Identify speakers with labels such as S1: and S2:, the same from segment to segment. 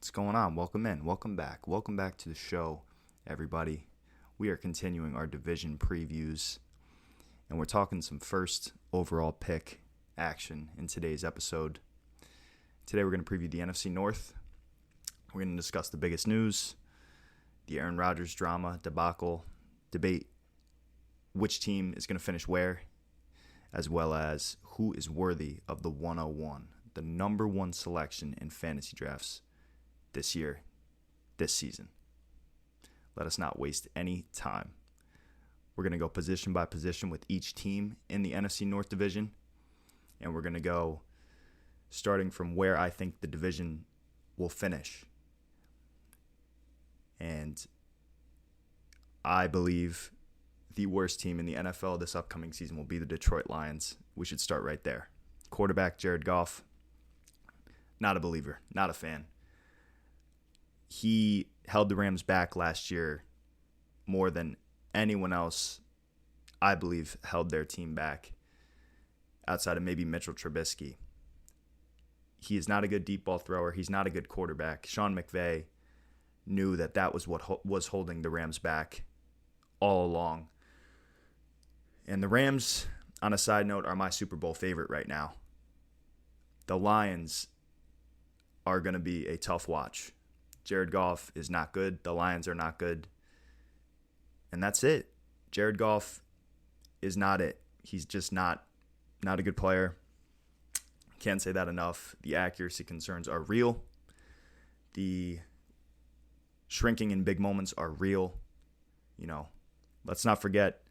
S1: What's going on? Welcome in. Welcome back. Welcome back to the show, everybody. We are continuing our division previews, and we're talking some first overall pick action in today's episode. Today we're going to preview the NFC North. We're going to discuss the biggest news, the Aaron Rodgers drama, debacle, debate which team is going to finish where, as well as who is worthy of the 101, the number one selection in fantasy drafts this year, this season. Let us not waste any time. We're going to go position by position with each team in the NFC North division, and we're going to go starting from where I think the division will finish. And I believe the worst team in the NFL this upcoming season will be the Detroit Lions. We should start right there. Quarterback Jared Goff, not a believer, not a fan. He held the Rams back last year more than anyone else, I believe, held their team back outside of maybe Mitchell Trubisky. He is not a good deep ball thrower. He's not a good quarterback. Sean McVay knew that was what was holding the Rams back all along. And the Rams, on a side note, are my Super Bowl favorite right now. The Lions are going to be a tough watch. Jared Goff is not good. The Lions are not good. And that's it. Jared Goff is not it. He's just not a good player. Can't say that enough. The accuracy concerns are real. The shrinking in big moments are real. Let's not forget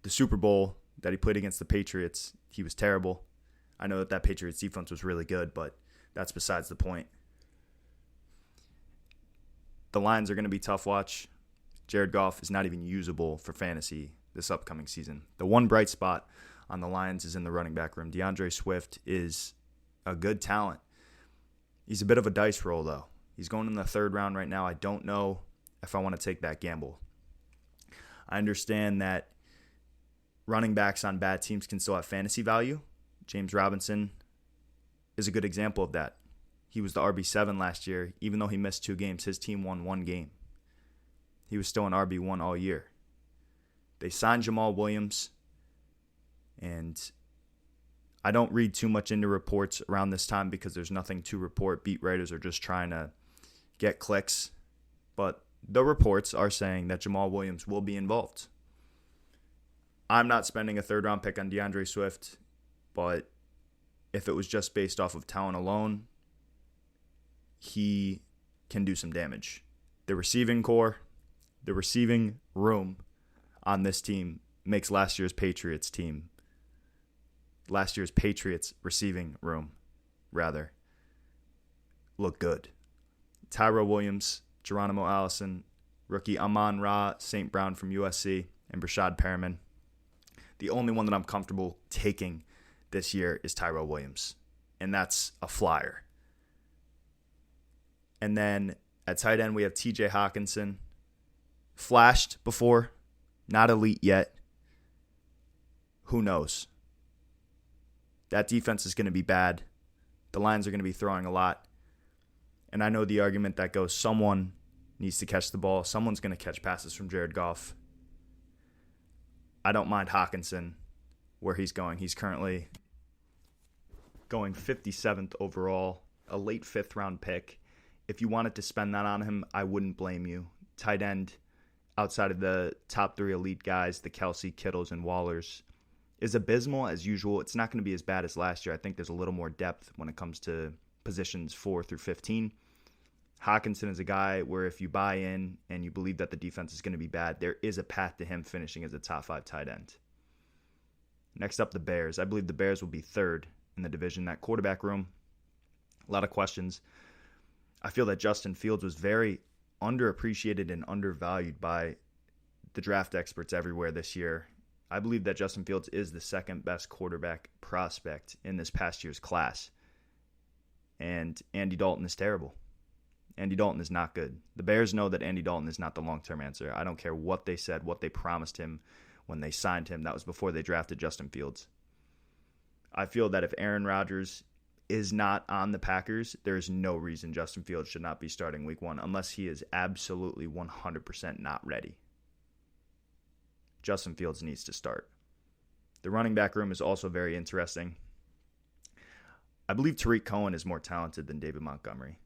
S1: the Super Bowl that he played against the Patriots. He was terrible. I know that Patriots defense was really good, but that's besides the point. The Lions are going to be tough watch. Jared Goff is not even usable for fantasy this upcoming season. The one bright spot on the Lions is in the running back room. DeAndre Swift is a good talent. He's a bit of a dice roll, though. He's going in the third round right now. I don't know if I want to take that gamble. I understand that running backs on bad teams can still have fantasy value. James Robinson is a good example of that. He was the RB7 last year. Even though he missed 2 games, his team won 1 game. He was still an RB1 all year. They signed Jamal Williams, and I don't read too much into reports around this time because there's nothing to report. Beat writers are just trying to get clicks. But the reports are saying that Jamal Williams will be involved. I'm not spending a third-round pick on DeAndre Swift, but if it was just based off of talent alone, he can do some damage. The receiving core, the receiving room on this team makes last year's Patriots receiving room, look good. Tyrell Williams, Geronimo Allison, rookie Amon-Ra St. Brown from USC, and Brashad Perriman. The only one that I'm comfortable taking this year is Tyrell Williams, and that's a flyer. And then at tight end, we have TJ Hawkinson. Flashed before, not elite yet. Who knows? That defense is going to be bad. The Lions are going to be throwing a lot. And I know the argument that goes, someone needs to catch the ball. Someone's going to catch passes from Jared Goff. I don't mind Hawkinson where he's going. He's currently going 57th overall, a late 5th round pick. If you wanted to spend that on him, I wouldn't blame you. Tight end, outside of the top 3 elite guys, the Kelsey, Kittles, and Wallers, is abysmal as usual. It's not going to be as bad as last year. I think there's a little more depth when it comes to positions 4 through 15. Hawkinson is a guy where if you buy in and you believe that the defense is going to be bad, there is a path to him finishing as a top 5 tight end. Next up, the Bears. I believe the Bears will be 3rd in the division. That quarterback room, a lot of questions. I feel that Justin Fields was very underappreciated and undervalued by the draft experts everywhere this year. I believe that Justin Fields is the 2nd best quarterback prospect in this past year's class. And Andy Dalton is terrible. Andy Dalton is not good. The Bears know that Andy Dalton is not the long-term answer. I don't care what they said, what they promised him when they signed him. That was before they drafted Justin Fields. I feel that if Aaron Rodgers is not on the Packers, there's no reason Justin Fields should not be starting week 1 unless he is absolutely 100% not ready. Justin Fields needs to start. The running back room is also very interesting. I believe Tariq Cohen is more talented than David Montgomery.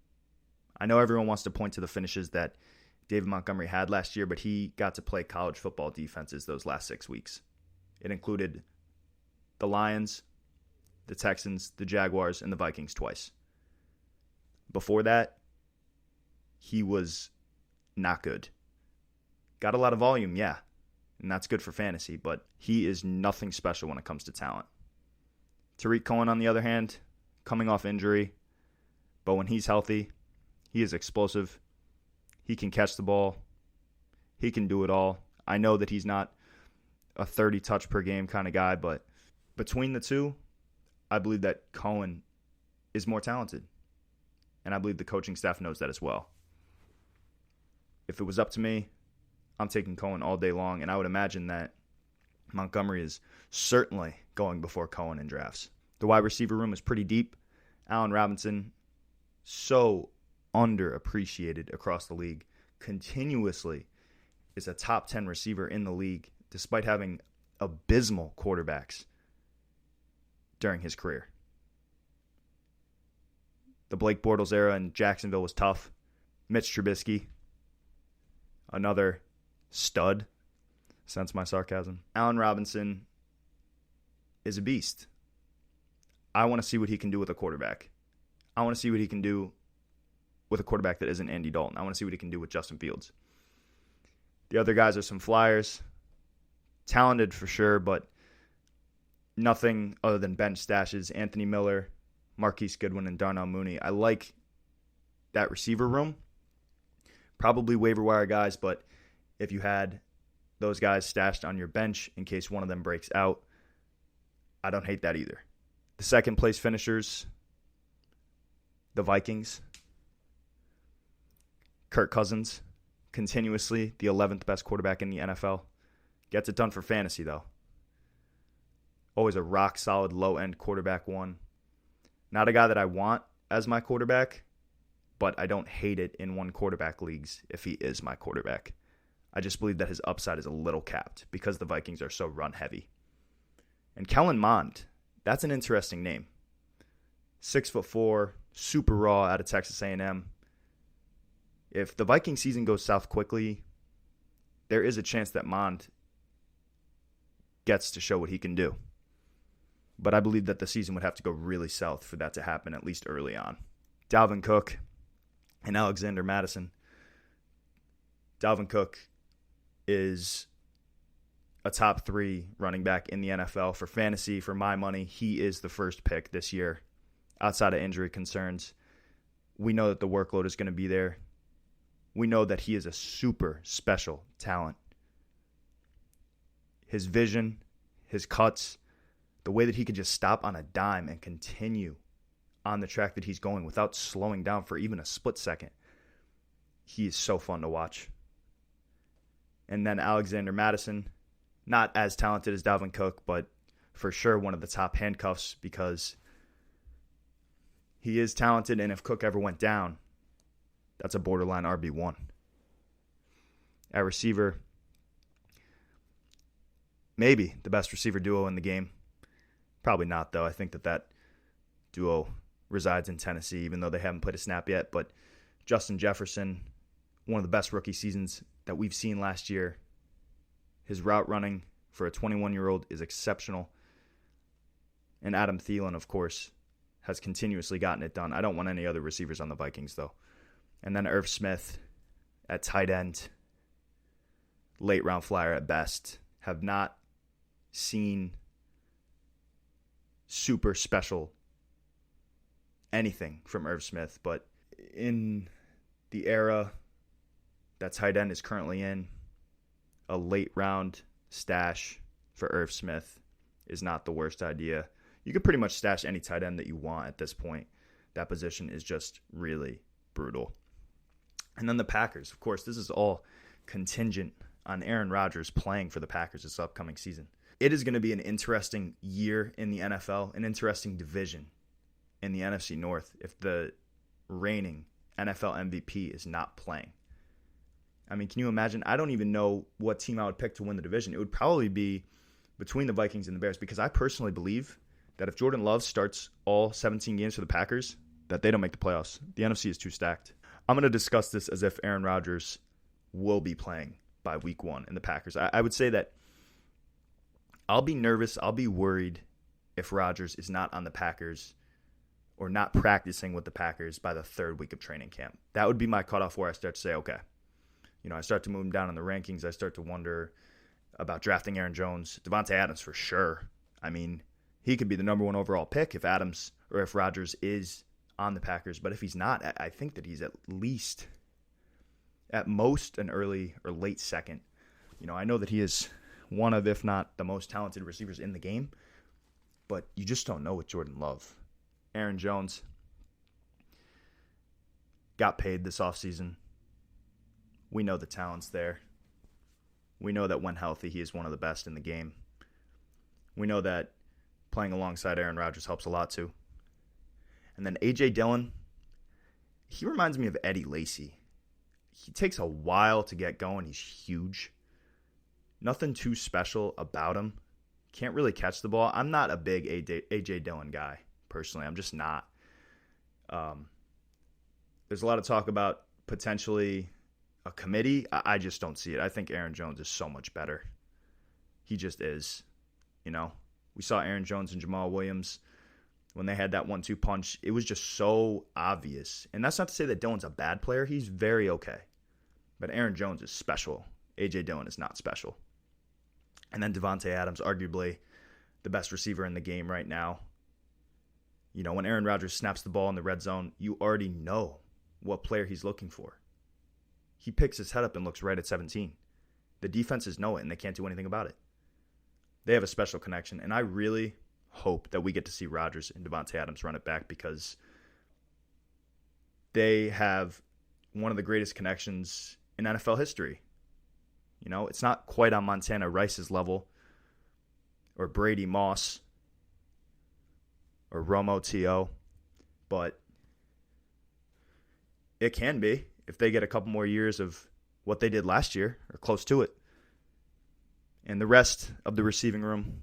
S1: I know everyone wants to point to the finishes that David Montgomery had last year, but he got to play college football defenses those last 6 weeks. It included the Lions, the Texans, the Jaguars, and the Vikings twice. Before that, he was not good. Got a lot of volume, yeah, and that's good for fantasy, but he is nothing special when it comes to talent. Tariq Cohen, on the other hand, coming off injury, but when he's healthy, he is explosive. He can catch the ball. He can do it all. I know that he's not a 30 touch per game kind of guy, but between the two, I believe that Cohen is more talented. And I believe the coaching staff knows that as well. If it was up to me, I'm taking Cohen all day long, and I would imagine that Montgomery is certainly going before Cohen in drafts. The wide receiver room is pretty deep. Allen Robinson, so underappreciated across the league, continuously is a top 10 receiver in the league despite having abysmal quarterbacks during his career. The Blake Bortles era in Jacksonville was tough. Mitch Trubisky, another stud, sense my sarcasm. Allen Robinson is a beast. I want to see what he can do with a quarterback. I want to see what he can do with a quarterback that isn't Andy Dalton. I want to see what he can do with Justin Fields. The other guys are some flyers. Talented for sure, but nothing other than bench stashes. Anthony Miller, Marquise Goodwin, and Darnell Mooney. I like that receiver room. Probably waiver wire guys, but if you had those guys stashed on your bench in case one of them breaks out, I don't hate that either. The second place finishers, the Vikings. Kirk Cousins, continuously the 11th best quarterback in the NFL. Gets it done for fantasy, though. Always a rock-solid, low-end quarterback one. Not a guy that I want as my quarterback, but I don't hate it in one quarterback leagues if he is my quarterback. I just believe that his upside is a little capped because the Vikings are so run-heavy. And Kellen Mond, that's an interesting name. 6'4", super raw out of Texas A&M. If the Viking season goes south quickly, there is a chance that Mond gets to show what he can do. But I believe that the season would have to go really south for that to happen, at least early on. Dalvin Cook and Alexander Mattison. Dalvin Cook is a top 3 running back in the NFL. For fantasy, for my money, he is the first pick this year. Outside of injury concerns, we know that the workload is going to be there. We know that he is a super special talent. His vision, his cuts, the way that he could just stop on a dime and continue on the track that he's going without slowing down for even a split second. He is so fun to watch. And then Alexander Mattison, not as talented as Dalvin Cook, but for sure one of the top handcuffs because he is talented, and if Cook ever went down, that's a borderline RB1. At receiver, maybe the best receiver duo in the game. Probably not, though. I think that duo resides in Tennessee, even though they haven't played a snap yet. But Justin Jefferson, one of the best rookie seasons that we've seen last year. His route running for a 21-year-old is exceptional. And Adam Thielen, of course, has continuously gotten it done. I don't want any other receivers on the Vikings, though. And then Irv Smith at tight end, late round flyer at best. Have not seen super special anything from Irv Smith, but in the era that tight end is currently in, a late round stash for Irv Smith is not the worst idea. You could pretty much stash any tight end that you want at this point. That position is just really brutal. And then the Packers. Of course, this is all contingent on Aaron Rodgers playing for the Packers this upcoming season. It is going to be an interesting year in the NFL, an interesting division. in the NFC North if the reigning NFL MVP is not playing. I mean, can you imagine? I don't even know what team I would pick to win the division. It would probably be between the Vikings and the Bears, because I personally believe that if Jordan Love starts all 17 games for the Packers, that they don't make the playoffs. The NFC is too stacked. I'm going to discuss this as if Aaron Rodgers will be playing by week 1 in the Packers. I would say that I'll be nervous, I'll be worried if Rodgers is not on the Packers or not practicing with the Packers by the 3rd week of training camp. That would be my cutoff where I start to say, okay, I start to move him down in the rankings. I start to wonder about drafting Aaron Jones. Devontae Adams for sure. I mean, he could be the number 1 overall pick if Rodgers is on the Packers. But if he's not, I think that he's at most an early or late second. I know that he is one of, if not the most talented receivers in the game, but you just don't know with Jordan Love. Aaron Jones got paid this offseason. We know the talent's there. We know that when healthy, he is one of the best in the game. We know that playing alongside Aaron Rodgers helps a lot too. And then A.J. Dillon, he reminds me of Eddie Lacy. He takes a while to get going. He's huge. Nothing too special about him. Can't really catch the ball. I'm not a big A.J. Dillon guy, personally. I'm just not. There's a lot of talk about potentially a committee. I just don't see it. I think Aaron Jones is so much better. He just is. We saw Aaron Jones and Jamal Williams when they had that 1-2 punch. It was just so obvious. And that's not to say that Dillon's a bad player. He's very okay. But Aaron Jones is special. A.J. Dillon is not special. And then Devontae Adams, arguably the best receiver in the game right now. When Aaron Rodgers snaps the ball in the red zone, you already know what player he's looking for. He picks his head up and looks right at 17. The defenses know it, and they can't do anything about it. They have a special connection, and I really hope that we get to see Rodgers and Devontae Adams run it back, because they have one of the greatest connections in NFL history. It's not quite on Montana Rice's level, or Brady Moss, or Romo T.O., but it can be if they get a couple more years of what they did last year, or close to it. And the rest of the receiving room,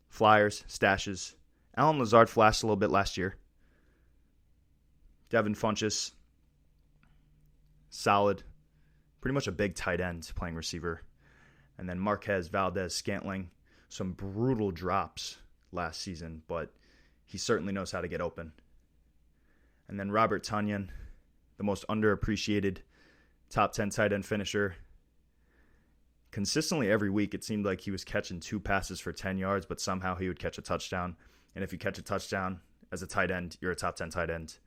S1: flyers, stashes. Allen Lazard flashed a little bit last year. Devin Funchess, solid. Pretty much a big tight end playing receiver. And then Marquez Valdez-Scantling, some brutal drops last season, but he certainly knows how to get open. And then Robert Tonyan, the most underappreciated top 10 tight end finisher. Consistently every week, it seemed like he was catching 2 passes for 10 yards, but somehow he would catch a touchdown. And if you catch a touchdown as a tight end, you're a top 10 tight end.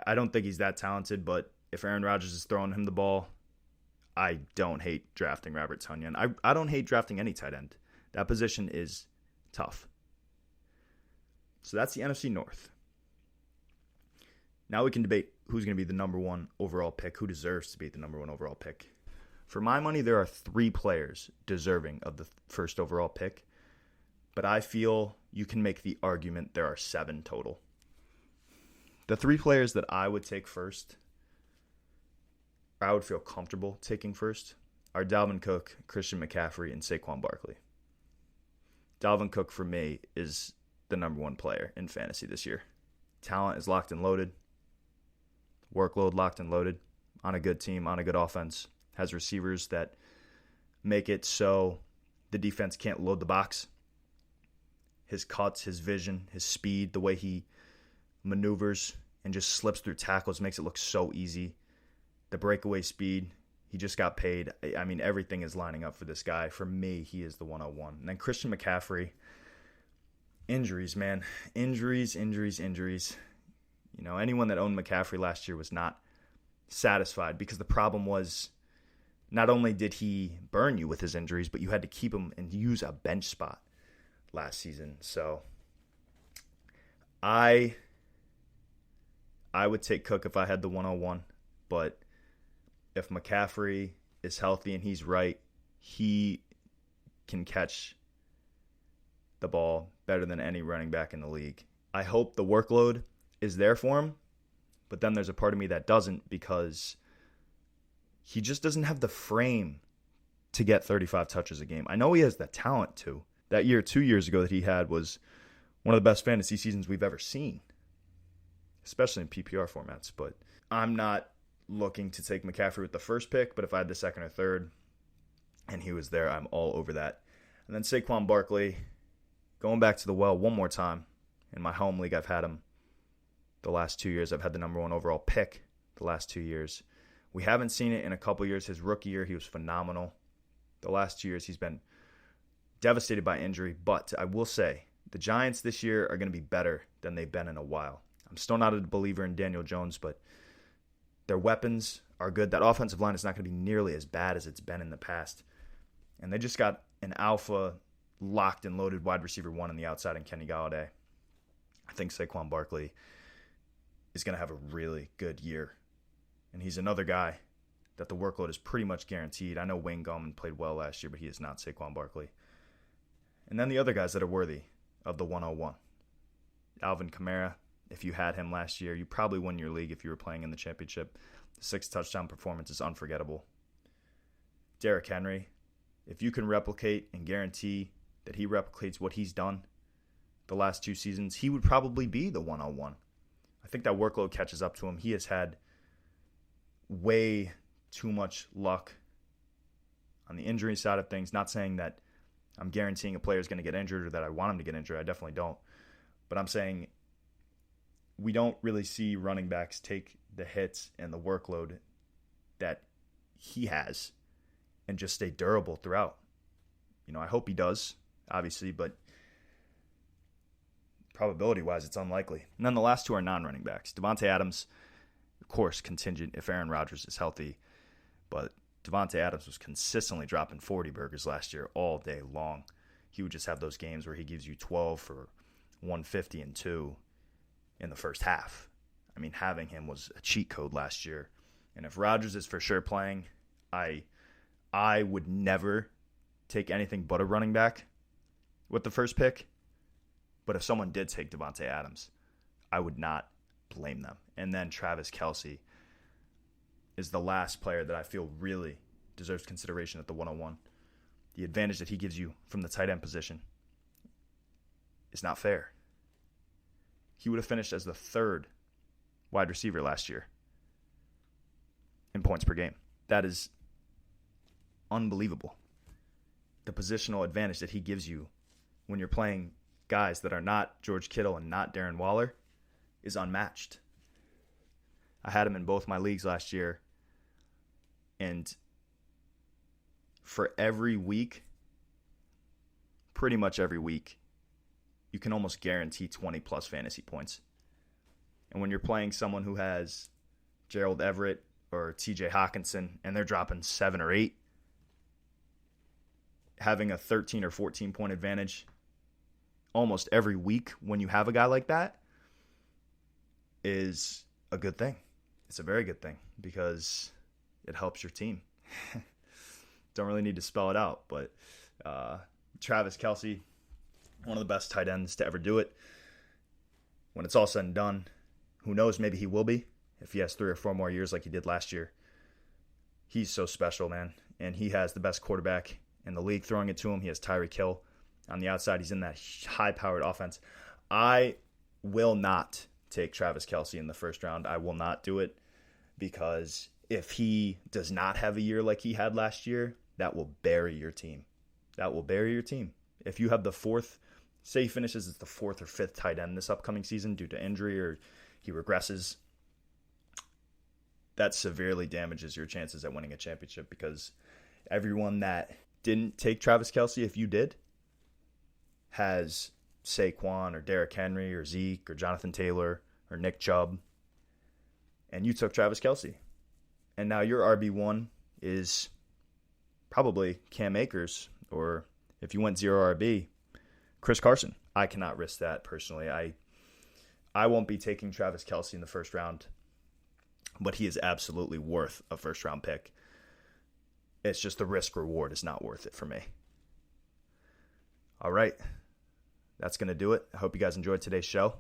S1: I don't think he's that talented, but if Aaron Rodgers is throwing him the ball, I don't hate drafting Robert Tonyan. I don't hate drafting any tight end. That position is tough. So that's the NFC North. Now we can debate who's going to be the number 1 overall pick, who deserves to be the number 1 overall pick. For my money, there are 3 players deserving of the first overall pick, but I feel you can make the argument there are 7 total. The 3 players that I would take first, or I would feel comfortable taking first, are Dalvin Cook, Christian McCaffrey, and Saquon Barkley. Dalvin Cook, for me, is the number 1 player in fantasy this year. Talent is locked and loaded. Workload locked and loaded. On a good team, on a good offense. Has receivers that make it so the defense can't load the box. His cuts, his vision, his speed, the way he maneuvers and just slips through tackles makes it look so easy. The breakaway speed, he just got paid. I mean, everything is lining up for this guy. For me, he is the 101. And then Christian McCaffrey, injuries, man. Injuries. Anyone that owned McCaffrey last year was not satisfied, because the problem was not only did he burn you with his injuries, but you had to keep him and use a bench spot last season. So I would take Cook if I had the 101, but if McCaffrey is healthy and he's right, he can catch the ball better than any running back in the league. I hope the workload is there for him, but then there's a part of me that doesn't, because he just doesn't have the frame to get 35 touches a game. I know he has the talent to. That year, 2 years ago that he had was one of the best fantasy seasons we've ever seen, especially in PPR formats. But I'm not looking to take McCaffrey with the first pick, but if I had the second or third and he was there, I'm all over that. And then Saquon Barkley, going back to the well one more time. In my home league, I've had him the last 2 years. I've had the number one overall pick the last 2 years. We haven't seen it in a couple years. His rookie year, he was phenomenal. The last 2 years, he's been devastated by injury. But I will say, the Giants this year are going to be better than they've been in a while. I'm still not a believer in Daniel Jones, but their weapons are good. That offensive line is not going to be nearly as bad as it's been in the past. And they just got an alpha, locked and loaded wide receiver one on the outside in Kenny Golladay. I think Saquon Barkley is going to have a really good year. And he's another guy that the workload is pretty much guaranteed. I know Wayne Gallman played well last year, but he is not Saquon Barkley. And then the other guys that are worthy of the 101. Alvin Kamara, if you had him last year, you probably won your league if you were playing in the championship. The 6-touchdown performance is unforgettable. Derrick Henry, if you can replicate and guarantee that he replicates what he's done the last 2 seasons, he would probably be the 101. I think that workload catches up to him. He has had way too much luck on the injury side of things. Not saying that I'm guaranteeing a player is going to get injured or that I want him to get injured. I definitely don't. But I'm saying we don't really see running backs take the hits and the workload that he has and just stay durable throughout. I hope he does, obviously, but probability-wise, it's unlikely. And then the last two are non-running backs. Devontae Adams, of course, contingent if Aaron Rodgers is healthy, but Devontae Adams was consistently dropping 40 burgers last year all day long. He would just have those games where he gives you 12 for 150 and 2 in the first half. I mean, having him was a cheat code last year. And if Rodgers is for sure playing, I would never take anything but a running back with the first pick. But if someone did take Devontae Adams, I would not blame them. And then Travis Kelce is the last player that I feel really deserves consideration at the 101. The advantage that he gives you from the tight end position is not fair. He would have finished as the 3rd wide receiver last year in points per game. That is unbelievable. The positional advantage that he gives you when you're playing guys that are not George Kittle and not Darren Waller is unmatched. I had him in both my leagues last year, and for every week, pretty much every week, you can almost guarantee 20-plus fantasy points. And when you're playing someone who has Gerald Everett or TJ Hawkinson, and they're dropping 7 or 8, having a 13 or 14-point advantage almost every week when you have a guy like that is a good thing. It's a very good thing because it helps your team. Don't really need to spell it out, but Travis Kelce, one of the best tight ends to ever do it. When it's all said and done, who knows, maybe he will be if he has 3 or 4 more years like he did last year. He's so special, man, and he has the best quarterback in the league throwing it to him. He has Tyreek Hill on the outside. He's in that high-powered offense. I will not take Travis Kelce in the first round. I will not do it because if he does not have a year like he had last year, that will bury your team. That will bury your team. If you have the 4th, say he finishes as the 4th or 5th tight end this upcoming season due to injury or he regresses, that severely damages your chances at winning a championship because everyone that didn't take Travis Kelce, if you did, has Saquon or Derrick Henry or Zeke or Jonathan Taylor or Nick Chubb, and you took Travis Kelce. And now your RB1 is probably Cam Akers, or if you went 0 RB, Chris Carson. I cannot risk that personally. I won't be taking Travis Kelce in the first round, but he is absolutely worth a first-round pick. It's just the risk-reward is not worth it for me. All right. That's going to do it. I hope you guys enjoyed today's show.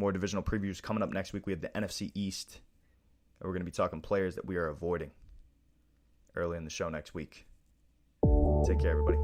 S1: More divisional previews coming up next week. We have the NFC East. And we're going to be talking players that we are avoiding early in the show next week. Take care, everybody.